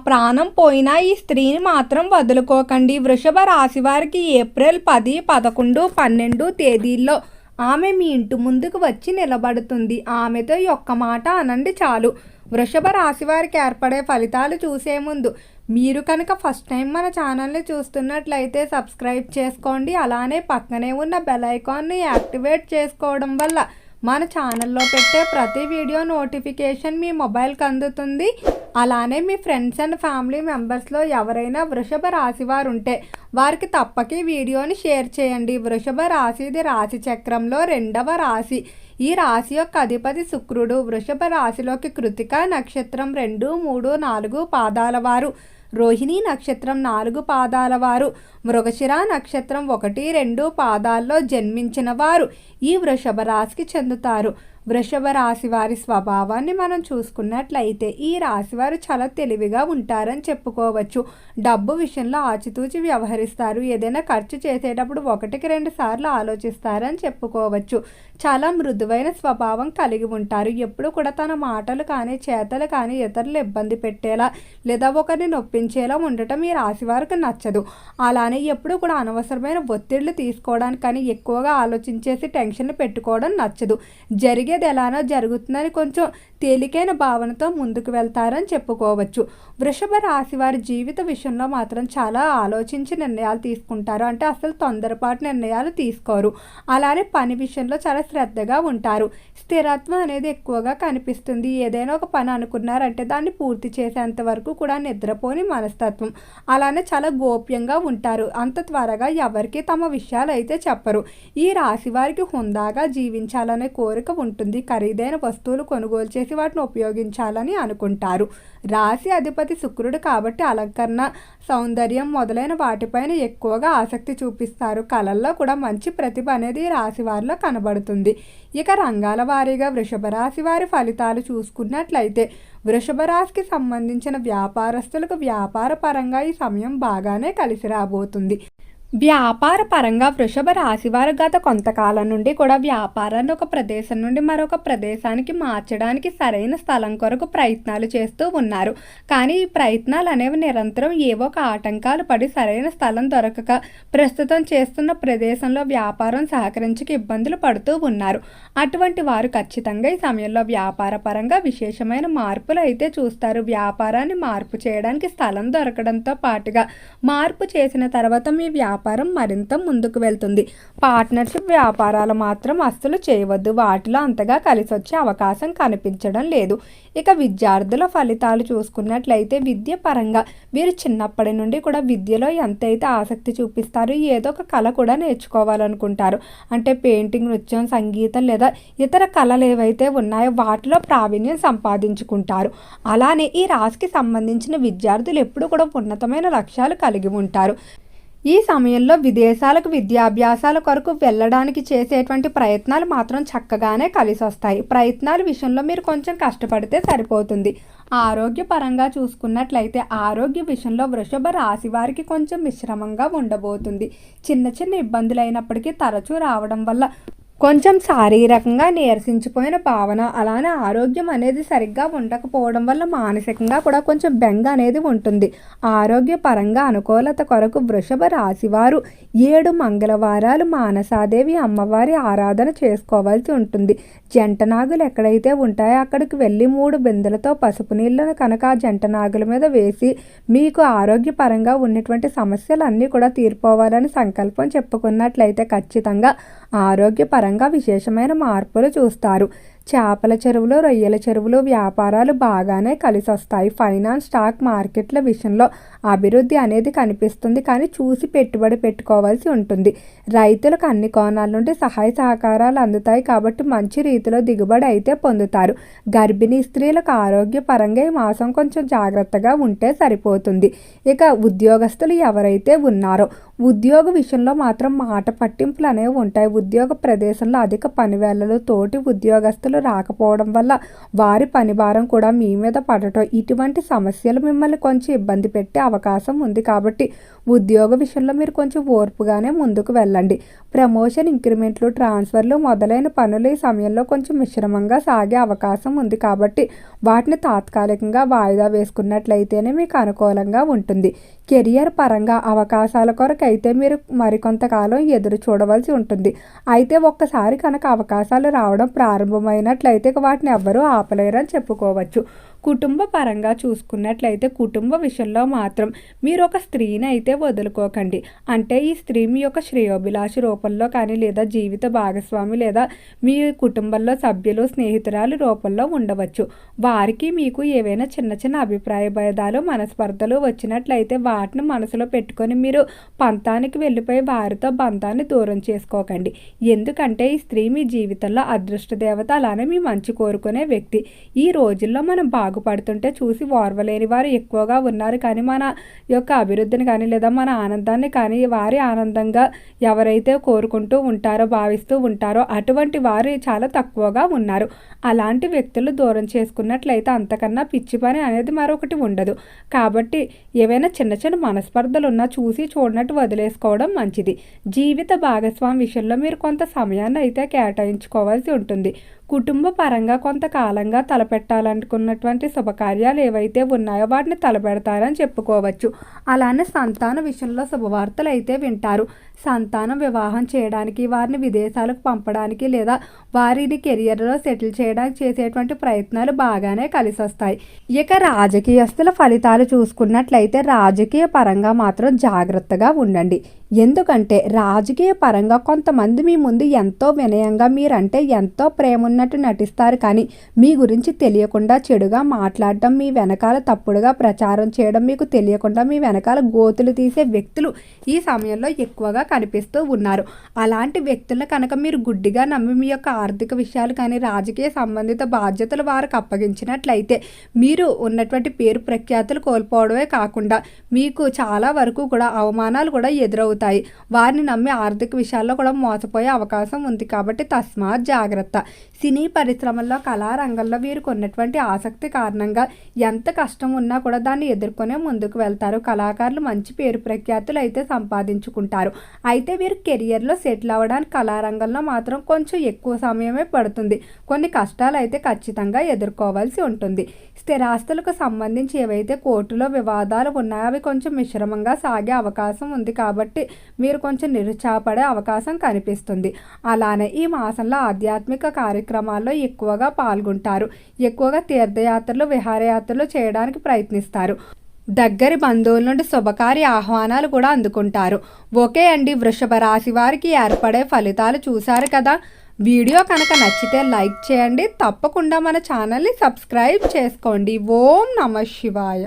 ప్రాణం పోయినా ఈ స్త్రీని మాత్రం వదులుకోకండి. వృషభ రాశి వారికి ఏప్రిల్ 10, 11, 12 తేదీల్లో ఆమె మీ ఇంటి ముందుకు వచ్చి నిలబడుతుంది. ఆమెతో ఒక్క మాట అనండి చాలు. వృషభ రాశి వారికి ఏర్పడే ఫలితాలు చూసే ముందు మీరు కనుక ఫస్ట్ టైం మన ఛానల్ని చూస్తున్నట్లయితే సబ్స్క్రైబ్ చేసుకోండి. అలానే పక్కనే ఉన్న బెల్ ఐకాన్ని యాక్టివేట్ చేసుకోవడం వల్ల మన ఛానల్లో పెట్టే ప్రతి వీడియో నోటిఫికేషన్ మీ మొబైల్కి అందుతుంది. అలానే మీ ఫ్రెండ్స్ అండ్ ఫ్యామిలీ మెంబర్స్లో ఎవరైనా వృషభ రాశి వారు ఉంటే వారికి తప్పక ఈ వీడియోని షేర్ చేయండి. వృషభ రాశి ఇది రాశి చక్రంలో 2వ రాశి. ఈ రాశి యొక్క అధిపతి శుక్రుడు. వృషభ రాశిలోకి కృతిక నక్షత్రం 2, 3, 4 పాదాల వారు, రోహిణి నక్షత్రం 4 పాదాల వారు, మృగశిర నక్షత్రం 1, 2 పాదాల్లో జన్మించిన వారు ఈ వృషభ రాశికి చెందుతారు. వృషభ రాశి వారి స్వభావాన్ని మనం చూసుకున్నట్లయితే ఈ రాశి వారు చాలా తెలివిగా ఉంటారని చెప్పుకోవచ్చు. డబ్బు విషయంలో ఆచితూచి వ్యవహరిస్తారు. ఏదైనా ఖర్చు చేసేటప్పుడు 1కి 2 సార్లు ఆలోచిస్తారని చెప్పుకోవచ్చు. చాలా మృదువైన స్వభావం కలిగి ఉంటారు. ఎప్పుడు కూడా తన మాటలు కానీ చేతలు కానీ ఇతరులు ఇబ్బంది పెట్టేలా లేదా ఒకరిని నొప్పించేలా ఉండటం ఈ రాశి వారికి నచ్చదు. అలానే ఎప్పుడు కూడా అనవసరమైన ఒత్తిళ్లు తీసుకోవడానికి కానీ ఎక్కువగా ఆలోచించేసి టెన్షన్ పెట్టుకోవడం నచ్చదు. జరిగేది ఎలానో జరుగుతుందని కొంచెం తేలికైన భావనతో ముందుకు వెళ్తారని చెప్పుకోవచ్చు. వృషభ రాశి వారి జీవిత విషయంలో మాత్రం చాలా ఆలోచించి నిర్ణయాలు తీసుకుంటారు. అంటే అసలు తొందరపాటు నిర్ణయాలు తీసుకోరు. అలానే పని విషయంలో చాలా శ్రద్ధగా ఉంటారు. స్థిరత్వం అనేది ఎక్కువగా కనిపిస్తుంది. ఏదైనా ఒక పని అనుకున్నారంటే దాన్ని పూర్తి చేసేంత వరకు కూడా నిద్రపోని మనస్తత్వం. అలానే చాలా గోప్యంగా ఉంటారు. అంత త్వరగా ఎవరికి తమ విషయాలు అయితే చెప్పరు. ఈ రాశి వారికి హుందాగా జీవించాలనే కోరిక ఉంటుంది. ఖరీదైన వస్తువులు కొనుగోలు చేసి వాటిని ఉపయోగించాలని అనుకుంటారు. రాశి అధిపతి శుక్రుడు కాబట్టి అలంకరణ, సౌందర్యం మొదలైన వాటిపైన ఎక్కువగా ఆసక్తి చూపిస్తారు. కళల్లో కూడా మంచి ప్రతిభ అనేది రాశి వారిలో కనబడుతుంది. ఇక రంగాల వారీగా వృషభ రాశి వారి ఫలితాలు చూసుకున్నట్లయితే వృషభ రాశికి సంబంధించిన వ్యాపారస్తులకు వ్యాపార పరంగా ఈ సమయం బాగానే కలిసి రాబోతుంది. వ్యాపార పరంగా వృషభ రాశి వారు గత కొంతకాలం నుండి కూడా వ్యాపారాన్ని ఒక ప్రదేశం నుండి మరొక ప్రదేశానికి మార్చడానికి సరైన స్థలం కొరకు ప్రయత్నాలు చేస్తూ ఉన్నారు. కానీ ఈ ప్రయత్నాలు అనేవి నిరంతరం ఏవో ఒక ఆటంకాలు పడి సరైన స్థలం దొరకక ప్రస్తుతం చేస్తున్న ప్రదేశంలో వ్యాపారం సహకరించక ఇబ్బందులు పడుతూ ఉన్నారు. అటువంటి వారు ఖచ్చితంగా ఈ సమయంలో వ్యాపార పరంగా విశేషమైన మార్పులు అయితే చూస్తారు. వ్యాపారాన్ని మార్పు చేయడానికి స్థలం దొరకడంతో పాటుగా మార్పు చేసిన తర్వాత మీ వ్యాపారం మరింత ముందుకు వెళ్తుంది. పార్ట్నర్షిప్ వ్యాపారాలు మాత్రం అస్సలు చేయవద్దు. వాటిలో అంతగా కలిసి వచ్చే అవకాశం కనిపించడం లేదు. ఇక విద్యార్థుల ఫలితాలు చూసుకున్నట్లయితే విద్య పరంగా వీరు చిన్నప్పటి నుండి కూడా విద్యలో ఎంతైతే ఆసక్తి చూపిస్తారో ఏదో ఒక కళ కూడా నేర్చుకోవాలనుకుంటారు. అంటే పెయింటింగ్, నృత్యం, సంగీతం లేదా ఇతర కళలు ఏవైతే ఉన్నాయో వాటిలో ప్రావీణ్యం సంపాదించుకుంటారు. అలానే ఈ రాశికి సంబంధించిన విద్యార్థులు ఎప్పుడు కూడా ఉన్నతమైన లక్ష్యాలు కలిగి ఉంటారు. ఈ సమయంలో విదేశాలకు విద్యాభ్యాసాల కొరకు వెళ్ళడానికి చేసేటువంటి ప్రయత్నాలు మాత్రం చక్కగానే కలిసి వస్తాయి. ప్రయత్నాల విషయంలో మీరు కొంచెం కష్టపడితే సరిపోతుంది. ఆరోగ్యపరంగా చూసుకున్నట్లయితే ఆరోగ్య విషయంలో వృషభ రాశి వారికి కొంచెం మిశ్రమంగా ఉండబోతుంది. చిన్న చిన్న ఇబ్బందులు అయినప్పటికీ తరచూ రావడం వల్ల కొంచెం శారీరకంగా నీరసించిపోయిన భావన, అలానే ఆరోగ్యం అనేది సరిగ్గా ఉండకపోవడం వల్ల మానసికంగా కూడా కొంచెం బెంగ అనేది ఉంటుంది. ఆరోగ్యపరంగా అనుకూలత కొరకు వృషభ రాశి వారు 7 మంగళవారాలు మానసాదేవి అమ్మవారి ఆరాధన చేసుకోవాల్సి ఉంటుంది. జంట నాగులు ఎక్కడైతే ఉంటాయో అక్కడికి వెళ్ళి 3 బిందెలతో పసుపు నీళ్ళను కనుక ఆ జంట నాగుల మీద వేసి మీకు ఆరోగ్యపరంగా ఉన్నటువంటి సమస్యలన్నీ కూడా తీరిపోవాలని సంకల్పం చెప్పుకున్నట్లయితే ఖచ్చితంగా ఆరోగ్యపరంగా విశేషమైన మార్పులు చూస్తారు. చేపల చెరువులు, రొయ్యల చెరువులు వ్యాపారాలు బాగానే కలిసి వస్తాయి. ఫైనాన్స్, స్టాక్ మార్కెట్ల విషయంలో అభివృద్ధి అనేది కనిపిస్తుంది. కానీ చూసి పెట్టుబడి పెట్టుకోవాల్సి ఉంటుంది. రైతులకు అన్ని కోణాల నుండి సహాయ సహకారాలు అందుతాయి కాబట్టి మంచి రీతిలో దిగుబడి అయితే పొందుతారు. గర్భిణీ స్త్రీలకు ఆరోగ్యపరంగా ఈ మాసం కొంచెం జాగ్రత్తగా ఉంటే సరిపోతుంది. ఇక ఉద్యోగస్తులు ఎవరైతే ఉన్నారో ఉద్యోగ విషయంలో మాత్రం మాట పట్టింపులు అనేవి ఉంటాయి. ఉద్యోగ ప్రదేశంలో అధిక పనివేళలు, తోటి ఉద్యోగస్తులు రాకపోవడం వల్ల వారి పని భారం కూడా మీ మీద పడటం, ఇటువంటి సమస్యలు మిమ్మల్ని కొంచెం ఇబ్బంది పెట్టే అవకాశం ఉంది. కాబట్టి ఉద్యోగ విషయంలో మీరు కొంచెం ఓర్పుగానే ముందుకు వెళ్ళండి. ప్రమోషన్, ఇంక్రిమెంట్లు, ట్రాన్స్ఫర్లు మొదలైన పనులు ఈ సమయంలో కొంచెం మిశ్రమంగా సాగే అవకాశం ఉంది. కాబట్టి వాటిని తాత్కాలికంగా వాయిదా వేసుకున్నట్లయితేనే మీకు అనుకూలంగా ఉంటుంది. కెరియర్ పరంగా అవకాశాల కొరకు అయితే మీరు మరికొంతకాలం ఎదురు చూడవలసి ఉంటుంది. అయితే ఒక్కసారి కనుక అవకాశాలు రావడం ప్రారంభమైనట్లయితే వాటిని ఎవ్వరూ ఆపలేరని చెప్పుకోవచ్చు. కుటుంబ పరంగా చూసుకున్నట్లయితే కుటుంబ విషయంలో మాత్రం మీరు ఒక స్త్రీని అయితే వదులుకోకండి. అంటే ఈ స్త్రీ మీ యొక్క శ్రేయోభిలాషి రూపంలో కానీ, లేదా జీవిత భాగస్వామి, లేదా మీ కుటుంబంలో సభ్యులు, స్నేహితురాలు రూపంలో ఉండవచ్చు. వారికి మీకు ఏవైనా చిన్న చిన్న అభిప్రాయ భేదాలు, మనస్పర్ధలు వచ్చినట్లయితే వాటిని మనసులో పెట్టుకొని మీరు పంతానికి వెళ్ళిపోయి వారితో బంధాన్ని దూరం చేసుకోకండి. ఎందుకంటే ఈ స్త్రీ మీ జీవితంలో అదృష్ట దేవత, అలానే మీ మంచి కోరుకునే వ్యక్తి. ఈ రోజుల్లో మనం బాగుపడుతుంటే చూసి ఓర్వలేని వారు ఎక్కువగా ఉన్నారు. కానీ మన యొక్క అభివృద్ధిని కానీ, లేదా మన ఆనందాన్ని కానీ వారి ఆనందంగా ఎవరైతే కోరుకుంటూ ఉంటారో, భావిస్తూ ఉంటారో అటువంటి వారు చాలా తక్కువగా ఉన్నారు. అలాంటి వ్యక్తులు దూరం చేసుకున్నట్లయితే అంతకన్నా పిచ్చి పని అనేది మరొకటి ఉండదు. కాబట్టి ఏవైనా చిన్న చిన్న మనస్పర్ధలు ఉన్నా చూసి చూడనట్టు వదిలేసుకోవడం మంచిది. జీవిత భాగస్వామి విషయంలో మీరు కొంత సమయాన్ని అయితే కేటాయించుకోవాల్సి ఉంటుంది. కుటుంబ పరంగా కొంతకాలంగా తలపెట్టాలనుకున్నటువంటి శుభకార్యాలు ఏవైతే ఉన్నాయో వాటిని తలపెడతారని చెప్పుకోవచ్చు. అలానే సంతాన విషయంలో శుభవార్తలు అయితే వింటారు. సంతానం వివాహం చేయడానికి, వారిని విదేశాలకు పంపడానికి, లేదా వారిని కెరియర్లో సెటిల్ చేయడానికి చేసేటువంటి ప్రయత్నాలు బాగానే కలిసి వస్తాయి. ఇక రాజకీయస్తుల ఫలితాలు చూసుకున్నట్లయితే రాజకీయ పరంగా మాత్రం జాగ్రత్తగా ఉండండి. ఎందుకంటే రాజకీయ పరంగా కొంతమంది మీ ముందు ఎంతో వినయంగా, మీరంటే ఎంతో ప్రేమ ఉన్నట్టు నటిస్తారు. కానీ మీ గురించి తెలియకుండా చెడుగా మాట్లాడటం, మీ వెనకాల తప్పుడుగా ప్రచారం చేయడం, మీకు తెలియకుండా మీ వెనకాల గోతులు తీసే వ్యక్తులు ఈ సమయంలో ఎక్కువగా కనిపిస్తూ ఉన్నారు. అలాంటి వ్యక్తులను కనుక మీరు గుడ్డిగా నమ్మి మీ యొక్క ఆర్థిక విషయాలు కానీ, రాజకీయ సంబంధిత బాధ్యతలు వారికి అప్పగించినట్లయితే మీరు ఉన్నటువంటి పేరు ప్రఖ్యాతులు కోల్పోవడమే కాకుండా మీకు చాలా వరకు కూడా అవమానాలు కూడా ఎదురవుతాయి. వారిని నమ్మి ఆర్థిక విషయాల్లో కూడా మోసపోయే అవకాశం ఉంది. కాబట్టి తస్మాత్ జాగ్రత్త. సినీ పరిశ్రమల్లో, కళారంగంలో వీరికి ఉన్నటువంటి ఆసక్తి కారణంగా ఎంత కష్టం ఉన్నా కూడా దాన్ని ఎదుర్కొనే ముందుకు వెళ్తారు. కళాకారులు మంచి పేరు ప్రఖ్యాతులు అయితే సంపాదించుకుంటారు. అయితే వీరు కెరియర్లో సెటిల్ అవ్వడానికి కళారంగంలో మాత్రం కొంచెం ఎక్కువ సమయమే పడుతుంది. కొన్ని కష్టాలు అయితే ఖచ్చితంగా ఎదుర్కోవాల్సి ఉంటుంది. స్థిరాస్తులకు సంబంధించి ఏవైతే కోర్టులో వివాదాలు ఉన్నాయో అవి కొంచెం మిశ్రమంగా సాగే అవకాశం ఉంది. కాబట్టి మీరు కొంచెం నిరుత్సాహపడే అవకాశం కనిపిస్తుంది. అలానే ఈ మాసంలో ఆధ్యాత్మిక కార్యక్రమాల్లో ఎక్కువగా పాల్గొంటారు. ఎక్కువగా తీర్థయాత్రలు, విహారయాత్రలు చేయడానికి ప్రయత్నిస్తారు. దగ్గరి బంధువుల నుండి శుభకార్య ఆహ్వానాలు కూడా అందుకుంటారు. ఓకే అండి, వృషభ రాశి వారికి ఏర్పడే ఫలితాలు చూశారు కదా. వీడియో కనుక నచ్చితే లైక్ చేయండి. తప్పకుండా మన ఛానల్ని సబ్స్క్రైబ్ చేసుకోండి. ఓం నమః శివాయ.